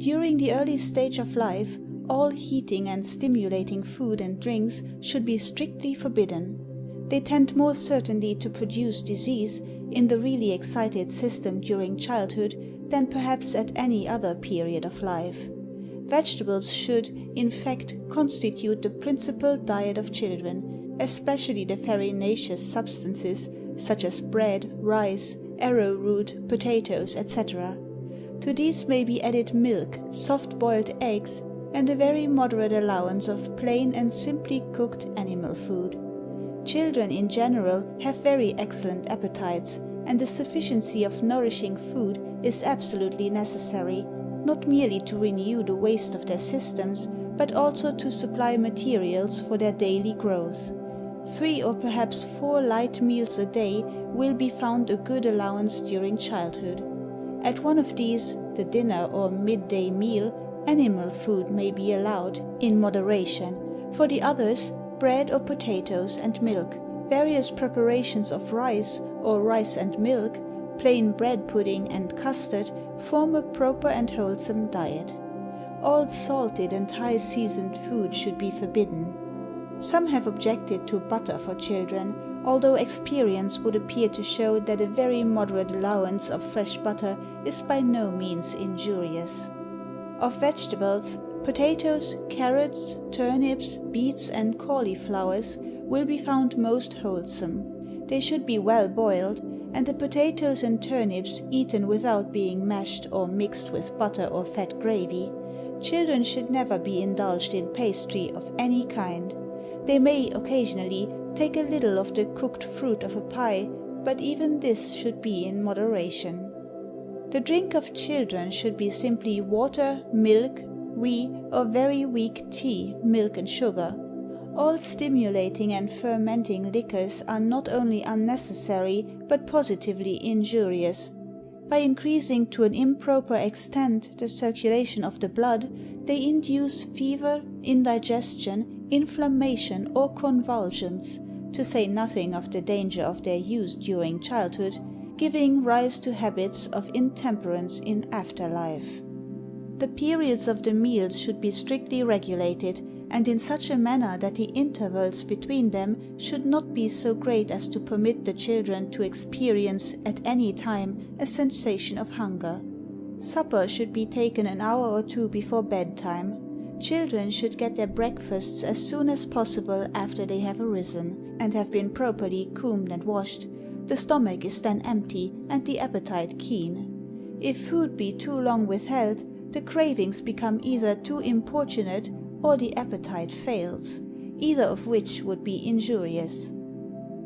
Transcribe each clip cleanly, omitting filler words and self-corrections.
During the early stage of life, all heating and stimulating food and drinks should be strictly forbidden. They tend more certainly to produce disease in the really excited system during childhood than perhaps at any other period of life. Vegetables should, in fact, constitute the principal diet of children, especially the farinaceous substances such as bread, rice, arrowroot, potatoes, etc. To these may be added milk, soft-boiled eggs, and a very moderate allowance of plain and simply cooked animal food. Children in general have very excellent appetites, and the sufficiency of nourishing food is absolutely necessary, not merely to renew the waste of their systems, but also to supply materials for their daily growth. 3 or perhaps 4 light meals a day will be found a good allowance during childhood. At one of these, the dinner or midday meal, animal food may be allowed, in moderation. For the others, bread or potatoes and milk, various preparations of rice or rice and milk, plain bread pudding and custard form a proper and wholesome diet. All salted and high-seasoned food should be forbidden. Some have objected to butter for children, although experience would appear to show that a very moderate allowance of fresh butter is by no means injurious. Of vegetables, potatoes, carrots, turnips, beets, and cauliflowers will be found most wholesome. They should be well boiled, and the potatoes and turnips eaten without being mashed or mixed with butter or fat gravy. Children should never be indulged in pastry of any kind. They may occasionally take a little of the cooked fruit of a pie, but even this should be in moderation. The drink of children should be simply water, milk, wee or very weak tea, milk and sugar. All stimulating and fermenting liquors are not only unnecessary, but positively injurious. By increasing to an improper extent the circulation of the blood, they induce fever, indigestion, inflammation, or convulsions, to say nothing of the danger of their use during childhood, giving rise to habits of intemperance in after life. The periods of the meals should be strictly regulated, and in such a manner that the intervals between them should not be so great as to permit the children to experience at any time a sensation of hunger. Supper should be taken an hour or 2 before bedtime. Children should get their breakfasts as soon as possible after they have arisen, and have been properly combed and washed. The stomach is then empty, and the appetite keen. If food be too long withheld, the cravings become either too importunate, or the appetite fails, either of which would be injurious.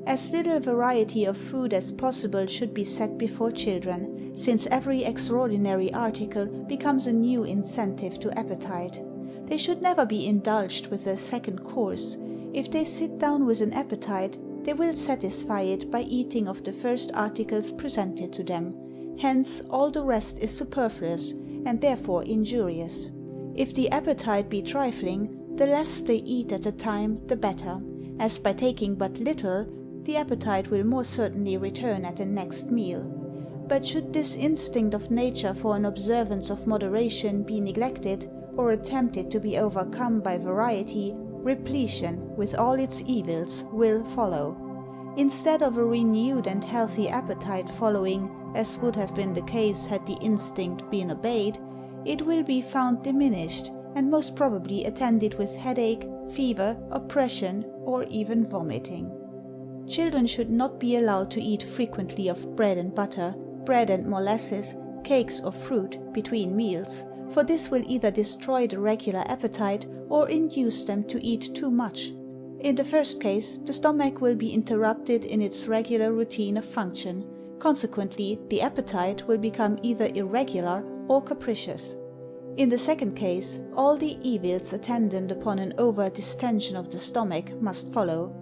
As little variety of food as possible should be set before children, since every extraordinary article becomes a new incentive to appetite. They should never be indulged with a second course. If they sit down with an appetite, they will satisfy it by eating of the first articles presented to them. Hence all the rest is superfluous, and therefore injurious. If the appetite be trifling, the less they eat at a time, the better, as by taking but little, the appetite will more certainly return at the next meal. But should this instinct of nature for an observance of moderation be neglected, or attempted to be overcome by variety, repletion, with all its evils, will follow. Instead of a renewed and healthy appetite following, as would have been the case had the instinct been obeyed, it will be found diminished, and most probably attended with headache, fever, oppression, or even vomiting. Children should not be allowed to eat frequently of bread and butter, bread and molasses, cakes or fruit, between meals, for this will either destroy the regular appetite or induce them to eat too much. In the first case, the stomach will be interrupted in its regular routine of function. Consequently, the appetite will become either irregular or capricious. In the second case, all the evils attendant upon an over-distension of the stomach must follow.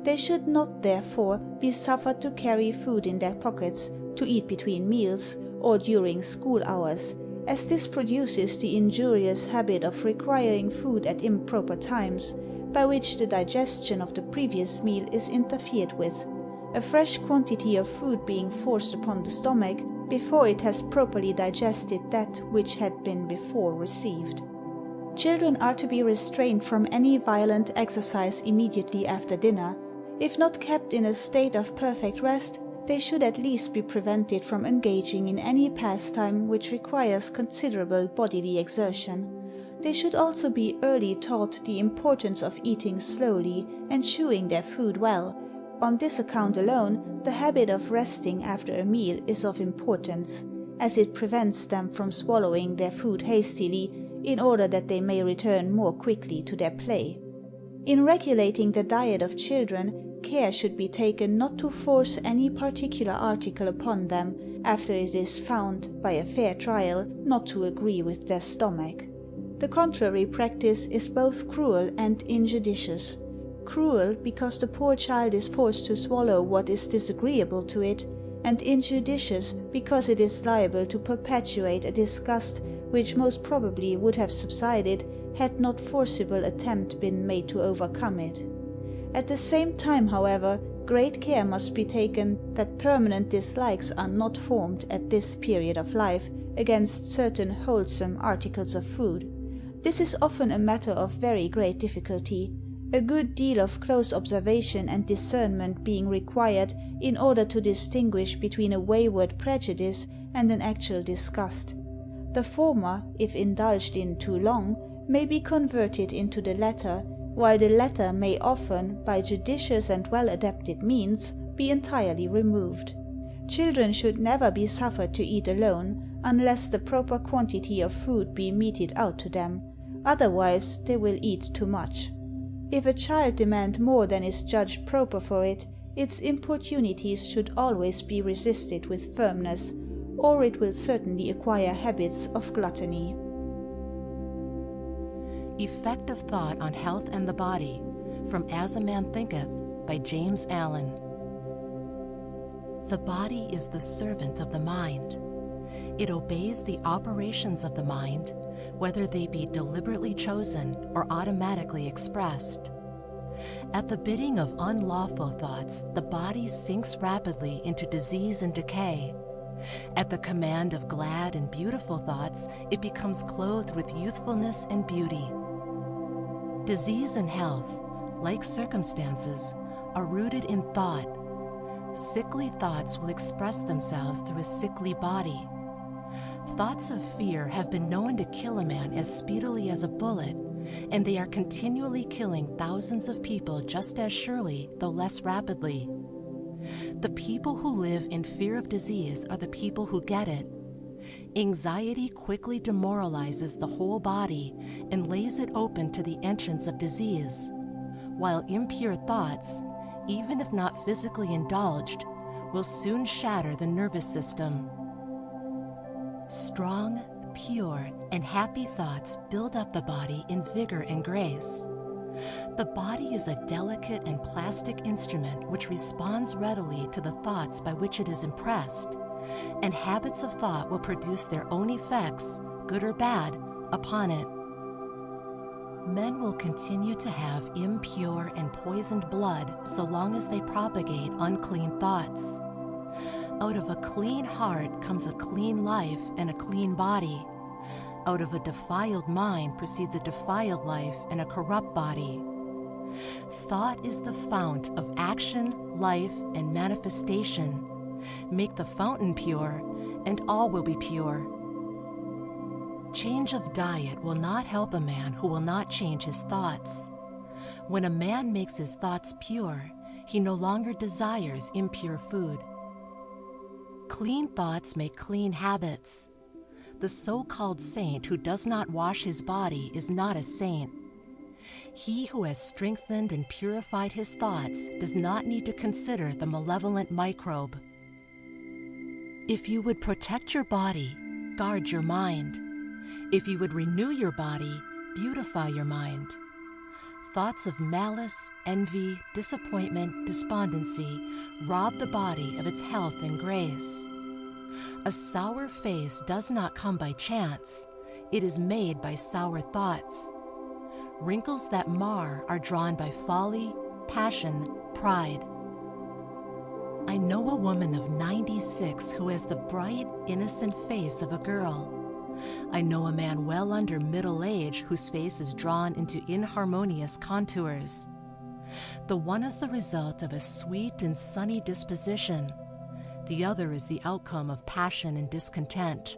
They should not, therefore, be suffered to carry food in their pockets, to eat between meals, or during school hours, as this produces the injurious habit of requiring food at improper times, by which the digestion of the previous meal is interfered with. A fresh quantity of food being forced upon the stomach before it has properly digested that which had been before received. Children are to be restrained from any violent exercise immediately after dinner. If not kept in a state of perfect rest, they should at least be prevented from engaging in any pastime which requires considerable bodily exertion. They should also be early taught the importance of eating slowly and chewing their food well. On this account alone, the habit of resting after a meal is of importance, as it prevents them from swallowing their food hastily, in order that they may return more quickly to their play. In regulating the diet of children, care should be taken not to force any particular article upon them after it is found, by a fair trial, not to agree with their stomach. The contrary practice is both cruel and injudicious. Cruel, because the poor child is forced to swallow what is disagreeable to it, and injudicious, because it is liable to perpetuate a disgust which most probably would have subsided had not forcible attempt been made to overcome it. At the same time, however, great care must be taken that permanent dislikes are not formed at this period of life against certain wholesome articles of food. This is often a matter of very great difficulty, a good deal of close observation and discernment being required in order to distinguish between a wayward prejudice and an actual disgust. The former, if indulged in too long, may be converted into the latter, while the latter may often, by judicious and well-adapted means, be entirely removed. Children should never be suffered to eat alone, unless the proper quantity of food be meted out to them, otherwise they will eat too much. If a child demand more than is judged proper for it, its importunities should always be resisted with firmness, or it will certainly acquire habits of gluttony. Effect of Thought on Health and the Body, from As a Man Thinketh, by James Allen. The body is the servant of the mind. It obeys the operations of the mind, whether they be deliberately chosen or automatically expressed. At the bidding of unlawful thoughts, the body sinks rapidly into disease and decay. At the command of glad and beautiful thoughts, it becomes clothed with youthfulness and beauty. Disease and health, like circumstances, are rooted in thought. Sickly thoughts will express themselves through a sickly body. Thoughts of fear have been known to kill a man as speedily as a bullet, and they are continually killing thousands of people just as surely, though less rapidly. The people who live in fear of disease are the people who get it. Anxiety quickly demoralizes the whole body and lays it open to the entrance of disease, while impure thoughts, even if not physically indulged, will soon shatter the nervous system. Strong, pure, and happy thoughts build up the body in vigor and grace. The body is a delicate and plastic instrument which responds readily to the thoughts by which it is impressed, and habits of thought will produce their own effects, good or bad, upon it. Men will continue to have impure and poisoned blood so long as they propagate unclean thoughts. Out of a clean heart comes a clean life and a clean body. Out of a defiled mind proceeds a defiled life and a corrupt body. Thought is the fount of action, life, and manifestation. Make the fountain pure, and all will be pure. Change of diet will not help a man who will not change his thoughts. When a man makes his thoughts pure, he no longer desires impure food. Clean thoughts make clean habits. The so-called saint who does not wash his body is not a saint. He who has strengthened and purified his thoughts does not need to consider the malevolent microbe. If you would protect your body, guard your mind. If you would renew your body, beautify your mind. Thoughts of malice, envy, disappointment, despondency rob the body of its health and grace. A sour face does not come by chance. It is made by sour thoughts. Wrinkles that mar are drawn by folly, passion, pride. I know a woman of 96 who has the bright, innocent face of a girl. I know a man well under middle age whose face is drawn into inharmonious contours. The one is the result of a sweet and sunny disposition. The other is the outcome of passion and discontent.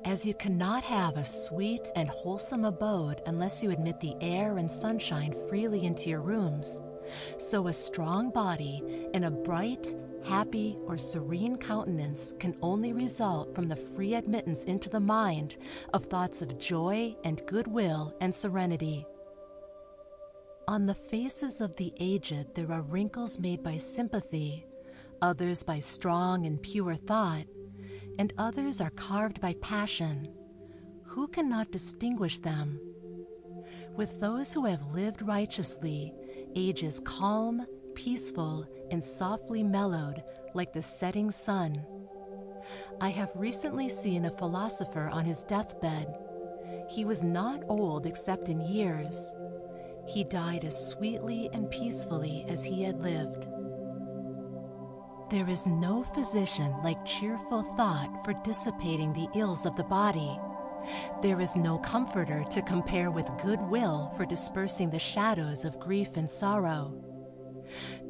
As you cannot have a sweet and wholesome abode unless you admit the air and sunshine freely into your rooms, so a strong body and a bright, happy, or serene countenance can only result from the free admittance into the mind of thoughts of joy and goodwill and serenity. On the faces of the aged there are wrinkles made by sympathy, others by strong and pure thought, and others are carved by passion. Who cannot distinguish them? With those who have lived righteously, age is calm, peaceful, and softly mellowed like the setting sun. I have recently seen a philosopher on his deathbed. He was not old except in years. He died as sweetly and peacefully as he had lived. There is no physician like cheerful thought for dissipating the ills of the body. There is no comforter to compare with goodwill for dispersing the shadows of grief and sorrow.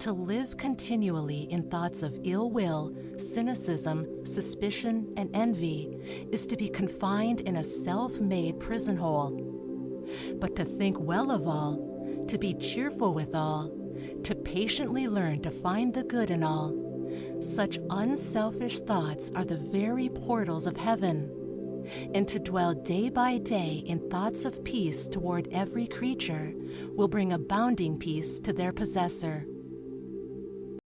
To live continually in thoughts of ill will, cynicism, suspicion, and envy is to be confined in a self-made prison hole. But to think well of all, to be cheerful with all, to patiently learn to find the good in all, such unselfish thoughts are the very portals of heaven. And to dwell day by day in thoughts of peace toward every creature will bring abounding peace to their possessor.